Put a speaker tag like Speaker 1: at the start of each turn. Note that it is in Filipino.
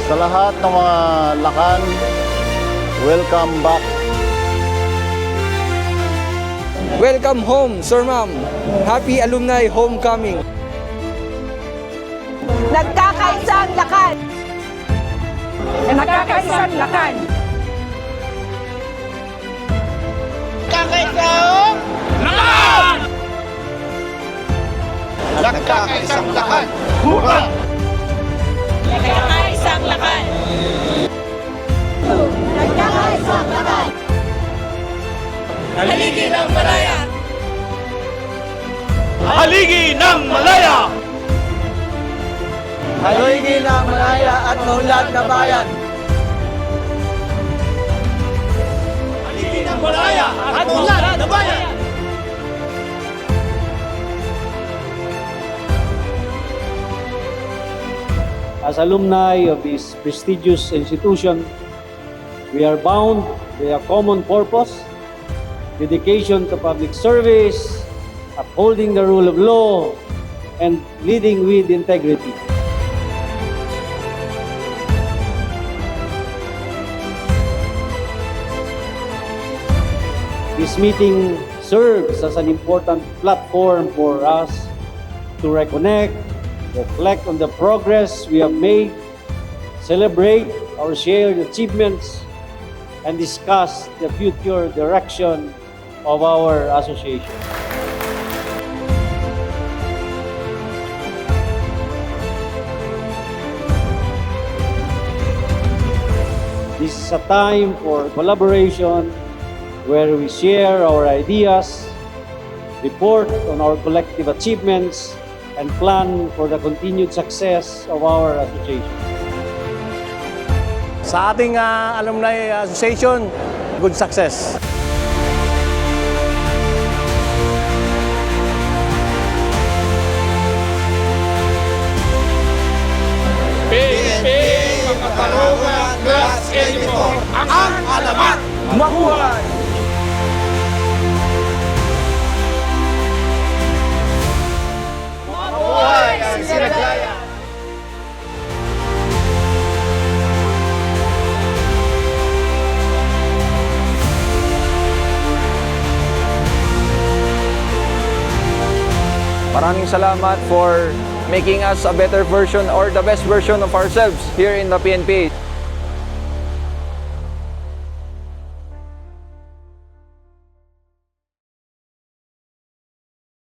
Speaker 1: Sa lahat ng mga lakan, welcome back.
Speaker 2: Welcome home, Sir Ma'am. Happy Alumni Homecoming.
Speaker 3: Nagkakaisang lakan. Nagkakaisang lakan.
Speaker 1: Nagkakaisang lakan! Nagkakaisang lakan! Hurra!
Speaker 3: Nagkakaisang lakan. Nagkakaisang lakan. Haligi ng Malaya.
Speaker 1: Haligi ng Malaya!
Speaker 2: Haligi ng Malaya at maunlad na bayan.
Speaker 1: Haligi ng Malaya at ulan na bayan!
Speaker 4: As alumni of this prestigious institution, we are bound by a common purpose, dedication to public service, upholding the rule of law, and leading with integrity. This meeting serves as an important platform for us to reconnect, reflect on the progress we have made, celebrate our shared achievements, and discuss the future direction of our association. This is a time for collaboration where we share our ideas, report on our collective achievements, and plan for the continued success of our association.
Speaker 5: Sa ating alumni association, good success.
Speaker 1: PNP Makatarungan Class 84 ang alamat!
Speaker 2: Mabuhay!
Speaker 1: Mabuhay ang Sinaglaya!
Speaker 2: Maraming salamat for making us a better version or the best version of ourselves here in the PNP.